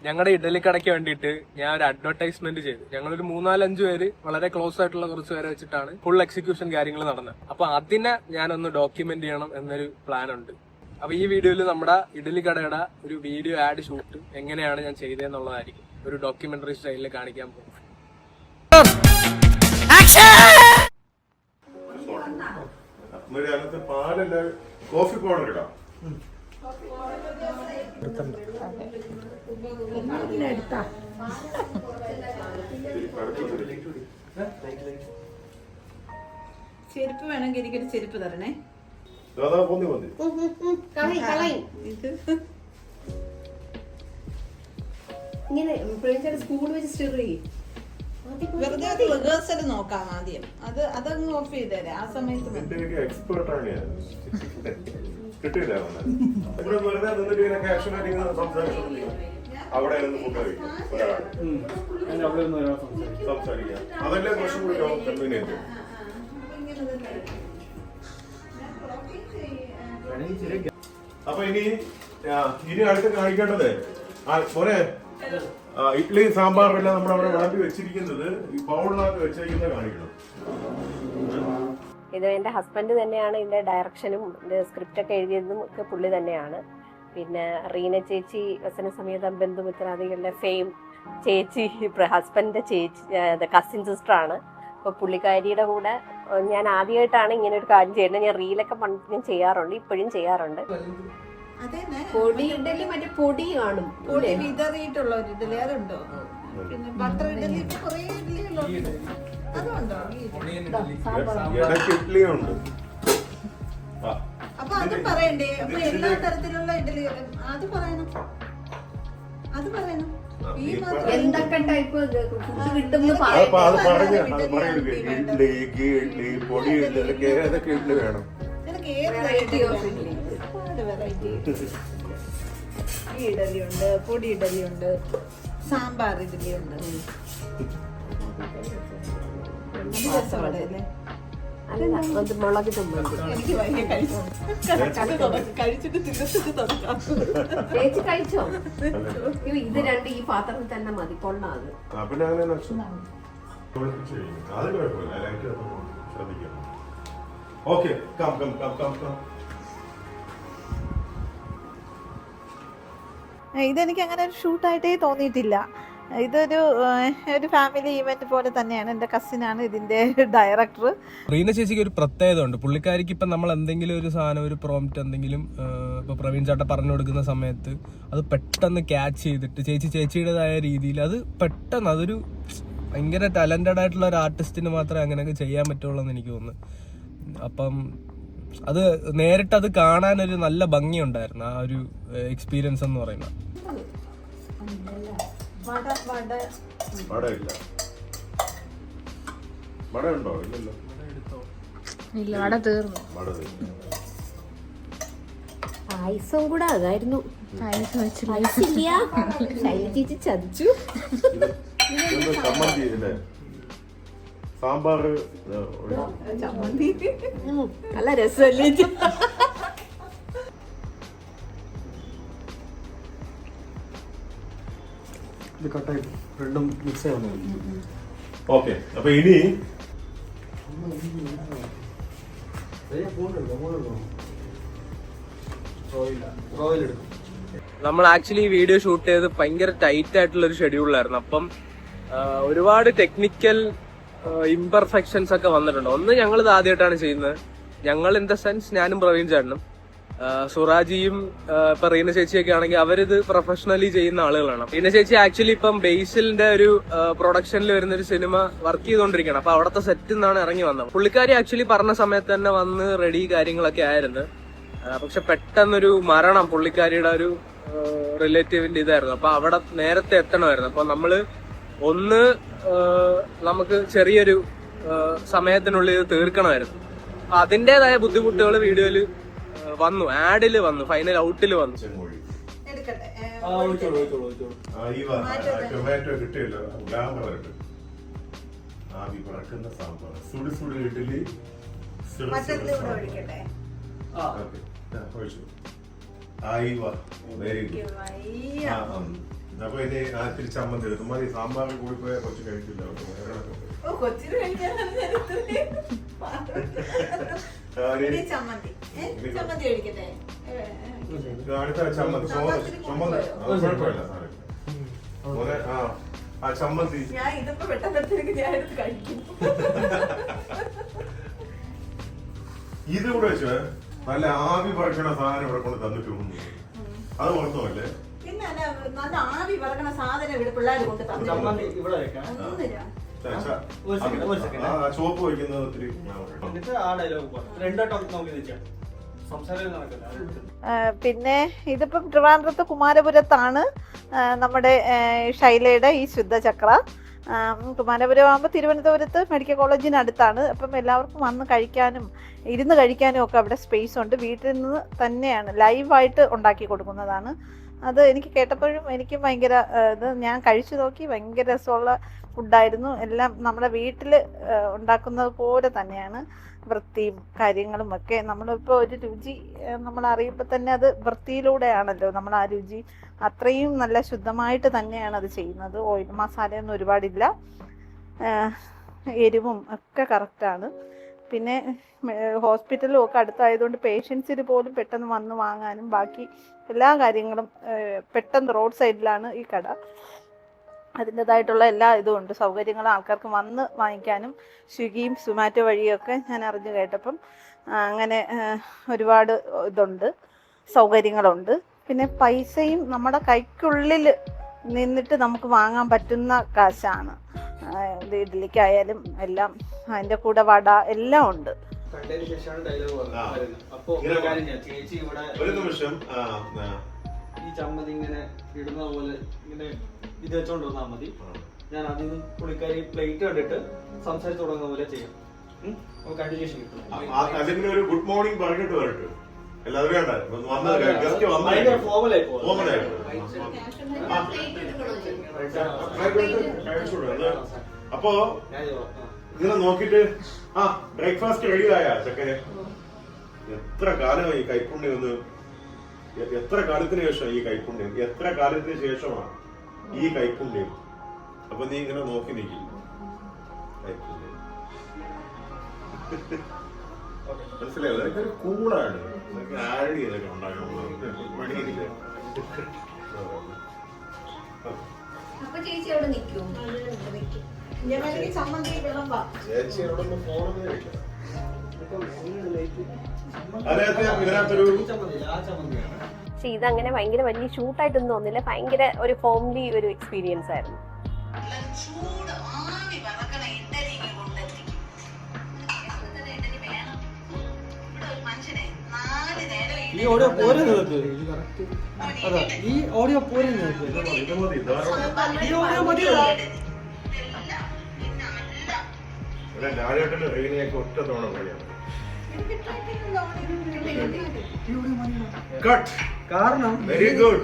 ഞങ്ങളുടെ ഇഡലിക്കടയ്ക്ക് വേണ്ടിയിട്ട് ഞാൻ ഒരു അഡ്വർടൈസ്മെന്റ് ചെയ്തു. ഞങ്ങളൊരു 3-4-5 പേര് വളരെ ക്ലോസ് ആയിട്ടുള്ള കുറച്ച് പേരെ വെച്ചിട്ടാണ് ഫുൾ എക്സിക്യൂഷൻ കാര്യങ്ങൾ നടന്നത്. അപ്പൊ അതിനെ ഞാനൊന്ന് ഡോക്യുമെന്റ് ചെയ്യണം എന്നൊരു പ്ലാൻ ഉണ്ട്. അപ്പൊ ഈ വീഡിയോയിൽ നമ്മുടെ ഇഡലിക്കടയുടെ ഒരു വീഡിയോ ആഡ് ഷൂട്ട് എങ്ങനെയാണ് ഞാൻ ചെയ്തതെന്നുള്ളതായിരിക്കും ഒരു ഡോക്യുമെന്ററി സ്റ്റൈലിൽ കാണിക്കാൻ പോകുന്നത്. കോഫി പൗഡർ ഇടാം. ചെരുപ്പ് വേണമെങ്കിൽ എനിക്കൊരു ചെരുപ്പ് തരണേ. സ്പൂൺ വെച്ച് സ്റ്റിർ ചെയ്യും. വെറുതെ റിഹേഴ്സൽ നോക്കാം ആദ്യം. അതങ്ങ് ഓഫ് ചെയ്തേരെ. ആ സമയത്ത് അവിടെ സംസാരിക്കാം. അതല്ലേ കുറച്ചും കൂടി കൺവീനിയന്റ്. അപ്പൊ ഇനി അടുത്ത് കാണിക്കേണ്ടത് പോരെ ഇഡ്ഡലി സാമ്പാറെല്ലാം നമ്മൾ അവിടെ വിളമ്പി വെച്ചിരിക്കുന്നത് ഈ ബൗളിനകത്ത് വെച്ചിരിക്കുന്നത് കാണിക്കണം. ഇത് എന്റെ ഹസ്ബൻഡ് തന്നെയാണ് ഇതിന്റെ ഡയറക്ഷനും സ്ക്രിപ്റ്റ് ഒക്കെ എഴുതിയതും ഒക്കെ പുള്ളി തന്നെയാണ്. പിന്നെ റീന ചേച്ചി വസനസമേതം ബന്ധുമിത്രാദികളുടെ ഫെയിം ചേച്ചി, ഹസ്ബൻഡിന്റെ ചേച്ചി കസിൻ സിസ്റ്റർ ആണ്. അപ്പൊ പുള്ളിക്കാരിയുടെ കൂടെ ഞാൻ ആദ്യമായിട്ടാണ് ഇങ്ങനെ ഒരു കാര്യം ചെയ്യുന്നത്. ഞാൻ റീലൊക്കെ ഞാൻ ചെയ്യാറുണ്ട്, ഇപ്പോഴും ചെയ്യാറുണ്ട്. പൊടി ഇഡലി മറ്റേ പൊടി കാണും, പൊടി വിതറിയിട്ടുള്ള ഒരു ഇഡലി അതുണ്ടോ? പിന്നെ ബട്ടർ ഇഡലി കുറേ ഇഡലികളുണ്ട്, അതുണ്ടോ? അപ്പൊ അത് പറയണ്ടേ? അപ്പൊ എല്ലാ തരത്തിലുള്ള ഇഡലി അത് പറയണം. എന്തൊക്കെ ടൈപ്പ് കിട്ടും പൊടി ഏതൊക്കെ ഇഡ്ഡലി വേണം? ഈ ഇഡലിയുണ്ട്, പൊടി ഇഡലിയുണ്ട്, സാമ്പാർ ഇഡലിയുണ്ട്. മുളക് ചമ്മന്തി എനിക്ക് ഭയങ്കര കഴിച്ചിട്ട് തിന്നിട്ട് തുടങ്ങാം. ചേച്ചി കഴിച്ചോ? ഇത് രണ്ട് ഈ പാത്രത്തിൽ തന്നെ മതി, കൊള്ളാത്. ഇതെനിക്ക് അങ്ങനെ ഒരു ഷൂട്ടായിട്ടേ തോന്നിയിട്ടില്ല. ഇതൊരു ഫാമിലി ഈവന്റ് പോലെ തന്നെയാണ്. എൻ്റെ കസിനാണ് ഇതിന്റെ ഡയറക്ടർ. റീന ചേച്ചിക്ക് ഒരു പ്രത്യേകത ഉണ്ട്. പുള്ളിക്കാരിക്ക് ഇപ്പം നമ്മൾ എന്തെങ്കിലും ഒരു സാധനം, ഒരു പ്രോംപ്റ്റ് എന്തെങ്കിലും ഇപ്പൊ പ്രവീൺ ചേട്ടൻ പറഞ്ഞു കൊടുക്കുന്ന സമയത്ത് അത് പെട്ടെന്ന് ക്യാച്ച് ചെയ്തിട്ട് ചേച്ചിയുടേതായ രീതിയിൽ അത് പെട്ടെന്ന്, അതൊരു ഭയങ്കര ടാലന്റഡ് ആയിട്ടുള്ള ഒരു ആർട്ടിസ്റ്റിന് മാത്രമേ അങ്ങനെയൊക്കെ ചെയ്യാൻ പറ്റുള്ളൂ എന്ന് എനിക്ക് തോന്നുന്നു. അപ്പം അത് നേരിട്ട് അത് കാണാനൊരു നല്ല ഭംഗിയുണ്ടായിരുന്നു ആ ഒരു എക്സ്പീരിയൻസ് എന്ന് പറയുന്നത്. വട തീർന്നു. പായസം കൂടെ അതായിരുന്നു. ചേച്ചി ചതിച്ചു. സാമ്പാർ നല്ല രസമല്ലേ? ഇത് കട്ടായി രണ്ടും മിക്സ് ആവുന്നു. ഓക്കെ, അപ്പൊ ഇനി നമ്മൾ ആക്ച്വലി ഈ വീഡിയോ ഷൂട്ട് ചെയ്ത് ഭയങ്കര ടൈറ്റ് ആയിട്ടുള്ള ഒരു ഷെഡ്യൂളിലായിരുന്നു. അപ്പം ഒരുപാട് ടെക്നിക്കൽ ഇംപെർഫെക്ഷൻസ് ഒക്കെ വന്നിട്ടുണ്ട്. ഒന്ന്, ഞങ്ങൾ ഇത് ആദ്യമായിട്ടാണ് ചെയ്യുന്നത്. ഞങ്ങൾ ഇൻ ദ സെൻസ് ഞാനും പ്രവീൺ ചേട്ടനും സുറാജിയും ഇപ്പൊ റീന ചേച്ചിയൊക്കെ ആണെങ്കിൽ അവരിത് പ്രൊഫഷണലി ചെയ്യുന്ന ആളുകളാണ്. റീന ചേച്ചി ആക്ച്വലി ഇപ്പം ബേസിലിന്റെ ഒരു പ്രൊഡക്ഷനിൽ വരുന്ന ഒരു സിനിമ വർക്ക് ചെയ്തുകൊണ്ടിരിക്കുകയാണ്. അപ്പൊ അവിടുത്തെ സെറ്റിൽ നിന്നാണ് ഇറങ്ങി വന്നത്. പുള്ളിക്കാരി ആക്ച്വലി പറഞ്ഞ സമയത്ത് തന്നെ വന്ന് റെഡി കാര്യങ്ങളൊക്കെ ആയിരുന്നു. പക്ഷെ പെട്ടെന്നൊരു മരണം പുള്ളിക്കാരിയുടെ ഒരു റിലേറ്റീവിന്റെ ഇതായിരുന്നു. അപ്പൊ അവിടെ നേരത്തെ എത്തണമായിരുന്നു. അപ്പൊ നമ്മള് ഒന്ന് നമുക്ക് ചെറിയൊരു സമയത്തിനുള്ളിൽ ഇത് തീർക്കണമായിരുന്നു. അപ്പൊ അതിന്റേതായ ബുദ്ധിമുട്ടുകൾ വീഡിയോയില് വന്നു, ആഡില് വന്നു, ഫൈനൽ ഔട്ടില് വന്നു. ടൊമാറ്റോ കിട്ടിയല്ലോ, ഗ്ലാമറായിട്ട് ആവി പറക്കുന്ന സാമ്പാർ, സുടി സുടി ഇഡ്ഡലി, വെരി ഗുഡ്. അപ്പൊ ഇനി ആ തിരിച്ച് ചമ്മന്തി എടുത്തു മതി. സാമ്പാറിൽ കൂടി പോയാൽ കുറച്ച് കഴിക്കില്ല. കൊച്ചിന് കഴിക്കാനാണ് ഞാൻ ചമ്മന്തി ചമ്മന്തി കഴിക്കട്ടെ. അടുത്ത ചമ്മന്തി ചമ്മന്തി കുഴപ്പമില്ല സാറേ. ആ ചമ്മന്തി ഞാൻ ഇതിപ്പോ പെട്ടെന്ന് ഞാൻ എടുത്ത് കഴിക്കും. ഇത് കൂടെ വെച്ച് നല്ല ആവി പറക്കണ സാധനം ഇവിടെ കൊണ്ട് തന്നിട്ട് പോകുന്നു. അത് ഓർത്തമല്ലേ? പിന്നെ നല്ല ആവി പറക്കണ സാധനം ഇവിടെ പിള്ളേർ കൊണ്ട് ചോപ്പ് വയ്ക്കുന്നത് ഒത്തിരി. പിന്നെ ഇതിപ്പം ട്രിവാൻഡ്രത്ത് കുമാരപുരത്താണ് നമ്മുടെ ഷൈലയുടെ ഈ ശുദ്ധചക്ര. കുമാരപുരം ആകുമ്പോൾ തിരുവനന്തപുരത്ത് മെഡിക്കൽ കോളേജിനടുത്താണ്. അപ്പം എല്ലാവർക്കും വന്ന് കഴിക്കാനും ഇരുന്ന് കഴിക്കാനും ഒക്കെ അവിടെ സ്പേസ് ഉണ്ട്. വീട്ടിൽ നിന്ന് തന്നെയാണ് ലൈവായിട്ട് ഉണ്ടാക്കി കൊടുക്കുന്നതാണ്. അത് എനിക്ക് കേട്ടപ്പോഴും എനിക്ക് ഭയങ്കര ഇത് ഞാൻ കഴിച്ചു നോക്കി. ഭയങ്കര രസമുള്ള ഫുഡായിരുന്നു. എല്ലാം നമ്മുടെ വീട്ടിൽ ഉണ്ടാക്കുന്നത് പോലെ തന്നെയാണ്. വൃത്തിയും കാര്യങ്ങളും ഒക്കെ നമ്മളിപ്പോൾ ഒരു രുചി നമ്മൾ അറിയുമ്പോൾ തന്നെ അത് വൃത്തിയിലൂടെയാണല്ലോ നമ്മൾ ആ രുചി. അത്രയും നല്ല ശുദ്ധമായിട്ട് തന്നെയാണ് അത് ചെയ്യുന്നത്. ഓയിൽ മസാലയൊന്നും ഒരുപാടില്ല. എരിവും ഒക്കെ കറക്റ്റാണ്. പിന്നെ ഹോസ്പിറ്റലും ഒക്കെ അടുത്തായതുകൊണ്ട് പേഷ്യൻസിന് പോലും പെട്ടെന്ന് വന്ന് വാങ്ങാനും ബാക്കി എല്ലാ കാര്യങ്ങളും പെട്ടെന്ന് റോഡ് സൈഡിലാണ് ഈ കട. അതിൻ്റെതായിട്ടുള്ള എല്ലാ ഇതും ഉണ്ട്. സൗകര്യങ്ങളും ആൾക്കാർക്ക് വന്ന് വാങ്ങിക്കാനും സ്വിഗ്ഗിയും സുമാറ്റോ വഴിയൊക്കെ ഞാൻ അറിഞ്ഞു കേട്ടപ്പം അങ്ങനെ ഒരുപാട് ഇതുണ്ട്, സൗകര്യങ്ങളുണ്ട്. പിന്നെ പൈസയും നമ്മുടെ കൈക്കുള്ളിൽ നിന്നിട്ട് നമുക്ക് വാങ്ങാൻ പറ്റുന്ന കാശാണ്. ഇഡ്ഡലിക്കായാലും എല്ലാം അതിൻ്റെ കൂടെ വട എല്ലാം ഉണ്ട്. ഒരു നിമിഷം ഈ ചമ്മന്തി ഇങ്ങനെ ഇടുന്ന പോലെ ഇങ്ങനെ ഇത് വെച്ചോണ്ട് വന്നാൽ മതി. ഞാൻ അതിൽ നിന്ന് പുള്ളിക്കാരി പ്ലേറ്റ് കണ്ടിട്ട് സംസാരിച്ചു തുടങ്ങുന്ന പോലെ ചെയ്യാം. കണ്ടിന്യൂഷൻ കിട്ടും. അതിന് ഒരു ഗുഡ് മോർണിംഗ് പറഞ്ഞിട്ട് വരട്ടെ എല്ലാവരും. അപ്പോ ഇങ്ങനെ നോക്കിട്ട് ബ്രേക്ക്ഫാസ്റ്റ് റെഡിയായ ചക്കരെ എത്ര കാലമായി കൈപ്പുണ്യം ഒന്ന്, എത്ര കാലത്തിന് ശേഷം ഈ കൈപ്പുണ്യം, എത്ര കാലത്തിന് ശേഷമാണ് ഈ കൈപ്പുണ്യം. അപ്പൊ നീ ഇങ്ങനെ നോക്കി നിൽക്കും. കൈപ്പുണ്യം മനസ്സിലായോ? അതൊക്കെ ഒരു കൂളാണ്. ആഴി ഇതൊക്കെ ഉണ്ടാക്കണം. ചേച്ചി അവിടെ ഒന്ന് ഫോണൊന്നും കഴിക്കണം. പക്ഷെ ഇതങ്ങനെ ഭയങ്കര വലിയ ഷൂട്ടായിട്ടൊന്നും തോന്നില്ല. ഭയങ്കര ഒരു ഹോംലി ഒരു എക്സ്പീരിയൻസ് ആയിരുന്നു. ഈ ഓഡിയോ പോരെ നിങ്ങൾക്ക്, അതാ ഈ ഓഡിയോ പോരെ നിങ്ങൾക്ക്, ഈ ഓഡിയോ മതിയോ? രാജേട്ടന്റെ റീനിയൊക്കെ ഒറ്റ തവണ കഴിയാണ്. കാരണം വെരി ഗുഡ്.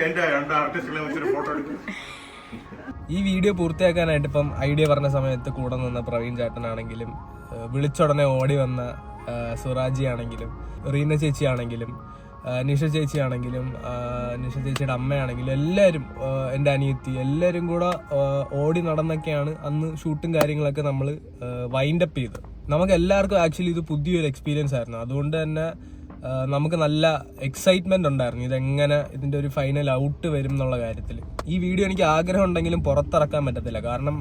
എന്റെ രണ്ട് ആർട്ടിസ്റ്റുകളെ വെച്ചൊരു ഫോട്ടോ എടുക്കും. ഈ വീഡിയോ പൂർത്തിയാക്കാനായിട്ട് ഇപ്പം ഐഡിയ പറഞ്ഞ സമയത്ത് കൂടെ നിന്ന പ്രവീൺ ചേട്ടനാണെങ്കിലും വിളിച്ചുടനെ ഓടി വന്ന സുറാജി ആണെങ്കിലും റീന ചേച്ചി ആണെങ്കിലും നിഷ ചേച്ചി ആണെങ്കിലും നിഷ ചേച്ചിയുടെ അമ്മയാണെങ്കിലും എല്ലാവരും, എൻ്റെ അനിയത്തി, എല്ലാവരും കൂടെ ഓടി നടന്നൊക്കെയാണ് അന്ന് ഷൂട്ടും കാര്യങ്ങളൊക്കെ നമ്മൾ വൈൻഡപ്പ് ചെയ്തത്. നമുക്ക് എല്ലാവർക്കും ആക്ച്വലി ഇത് പുതിയൊരു എക്സ്പീരിയൻസ് ആയിരുന്നു. അതുകൊണ്ട് തന്നെ നമുക്ക് നല്ല എക്സൈറ്റ്മെന്റ് ഉണ്ടായിരുന്നു ഇതെങ്ങനെ ഇതിന്റെ ഒരു ഫൈനൽ ഔട്ട് വരും എന്നുള്ള കാര്യത്തിൽ. ഈ വീഡിയോ എനിക്ക് ആഗ്രഹം ഉണ്ടെങ്കിലും പുറത്തിറക്കാൻ പറ്റത്തില്ല. കാരണം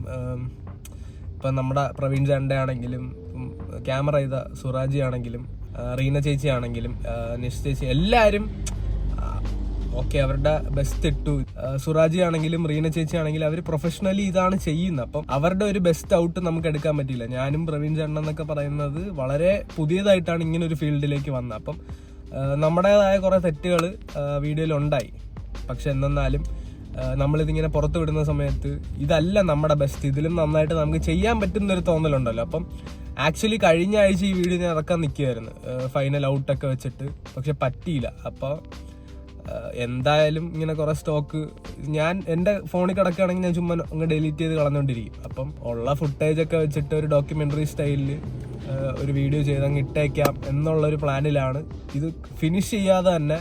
ഇപ്പം നമ്മുടെ പ്രവീൺ ചേട്ടൻ്റെ ആണെങ്കിലും ക്യാമറ ചെയ്ത സുറാജി ആണെങ്കിലും റീന ചേച്ചി ആണെങ്കിലും നിഷ ചേച്ചി എല്ലാവരും ഓക്കെ അവരുടെ ബെസ്റ്റ് ഇട്ടു. സുറാജി ആണെങ്കിലും റീന ചേച്ചി ആണെങ്കിലും അവർ പ്രൊഫഷണലി ഇതാണ് ചെയ്യുന്നത്. അപ്പം അവരുടെ ഒരു ബെസ്റ്റ് ഔട്ട് നമുക്ക് എടുക്കാൻ പറ്റില്ല. ഞാനും പ്രവീൺ ചേട്ടൻ എന്നൊക്കെ പറയുന്നത് വളരെ പുതിയതായിട്ടാണ് ഇങ്ങനെ ഒരു ഫീൽഡിലേക്ക് വന്നത്. അപ്പം നമ്മുടേതായ കുറേ തെറ്റുകൾ വീഡിയോയിൽ ഉണ്ടായി. പക്ഷെ എന്നാലും നമ്മളിതിങ്ങനെ പുറത്തു വിടുന്ന സമയത്ത് ഇതല്ല നമ്മുടെ ബെസ്റ്റ്, ഇതിലും നന്നായിട്ട് നമുക്ക് ചെയ്യാൻ പറ്റുന്നൊരു തോന്നലുണ്ടല്ലോ. അപ്പം ആക്ച്വലി കഴിഞ്ഞ ആഴ്ച ഈ വീഡിയോ ഞാൻ ഇറക്കാൻ നിൽക്കുമായിരുന്നു ഫൈനൽ ഔട്ടൊക്കെ വെച്ചിട്ട്, പക്ഷെ പറ്റിയില്ല. അപ്പോൾ എന്തായാലും ഇങ്ങനെ കുറെ സ്റ്റോക്ക് ഞാൻ എൻ്റെ ഫോണിൽ കിടക്കുകയാണെങ്കിൽ ഞാൻ ചുമ്മാ അങ്ങ് ഡിലീറ്റ് ചെയ്ത് കളഞ്ഞുകൊണ്ടിരിക്കും. അപ്പം ഉള്ള ഫുട്ടേജൊക്കെ വെച്ചിട്ട് ഒരു ഡോക്യുമെൻ്ററി സ്റ്റൈലിൽ ഒരു വീഡിയോ ചെയ്ത് അങ്ങ് ഇട്ടേക്കാം എന്നുള്ളൊരു പ്ലാനിലാണ്. ഇത് ഫിനിഷ് ചെയ്യാതെ തന്നെ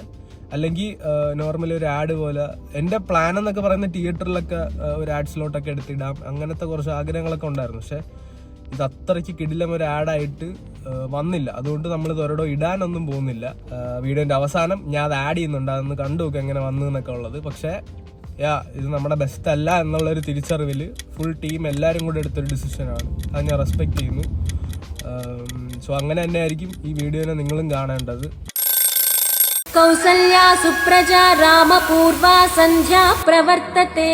അല്ലെങ്കിൽ നോർമലി ഒരു ആഡ് പോലെ. എൻ്റെ പ്ലാൻ എന്നൊക്കെ പറയുന്ന തിയേറ്ററിലൊക്കെ ഒരു ആഡ് സ്ലോട്ടൊക്കെ എടുത്തിടാം, അങ്ങനത്തെ കുറച്ച് ആഗ്രഹങ്ങളൊക്കെ ഉണ്ടായിരുന്നു. പക്ഷെ ഇത് അത്രയ്ക്ക് കിടിലം ഒരു ആഡായിട്ട് വന്നില്ല. അതുകൊണ്ട് നമ്മൾ ഇതൊരിടോ ഇടാനൊന്നും പോകുന്നില്ല. വീഡിയോന്റെ അവസാനം ഞാൻ അത് ആഡ് ചെയ്യുന്നുണ്ട്, അതൊന്ന് കണ്ടു നോക്കുക എങ്ങനെ വന്നു എന്നൊക്കെ ഉള്ളത്. പക്ഷേ ഇത് നമ്മുടെ ബെസ്റ്റ് അല്ല എന്നുള്ളൊരു തിരിച്ചറിവിൽ ഫുൾ ടീം എല്ലാവരും കൂടെ എടുത്തൊരു ഡിസിഷനാണ്. അത് ഞാൻ റെസ്പെക്ട് ചെയ്യുന്നു. സോ അങ്ങനെ തന്നെ ആയിരിക്കും ഈ വീഡിയോനെ നിങ്ങളും കാണേണ്ടത്. കൗസല്യാ സുപ്രജാ രാമപൂർവാ സന്ധ്യാ പ്രവർത്തത്തെ.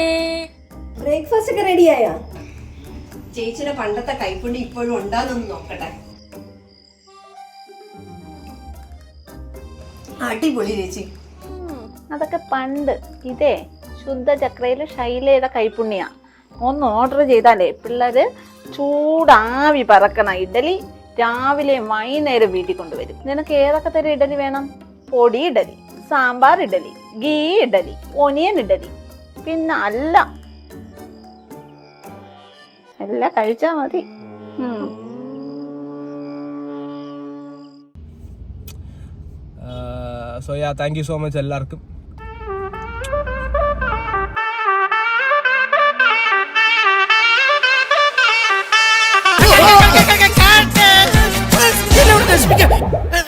ബ്രേക്ക്ഫാസ്റ്റ് ഒക്കെ റെഡിയായോ? ചേച്ചിയുടെ പണ്ടത്തെ കൈപ്പുണ്ടി ഇപ്പോഴും ഉണ്ടാകുന്നൊന്ന് നോക്കട്ടെ. അടിപൊളി ചേച്ചി. അതൊക്കെ പണ്ട്. ഇതേ ശുദ്ധചക്രയില് ശൈലയുടെ കൈപ്പുണ്യാ. ഒന്ന് ഓർഡർ ചെയ്താലേ പിള്ളേര് ചൂടാവി പറക്കണ ഇഡലി രാവിലെ വൈകുന്നേരം വീട്ടിൽ കൊണ്ടുവരും. നിനക്ക് ഏതൊക്കെ തരം ഇഡലി വേണം? പൊടി ഇഡലി, സാമ്പാർ ഇഡലി, ഗീ ഇഡലി, ഒനിയൻ ഇഡലി, പിന്നെ എല്ലാം കഴിച്ചാ മതി. So thank you so much എല്ലാവർക്കും. Get out of this!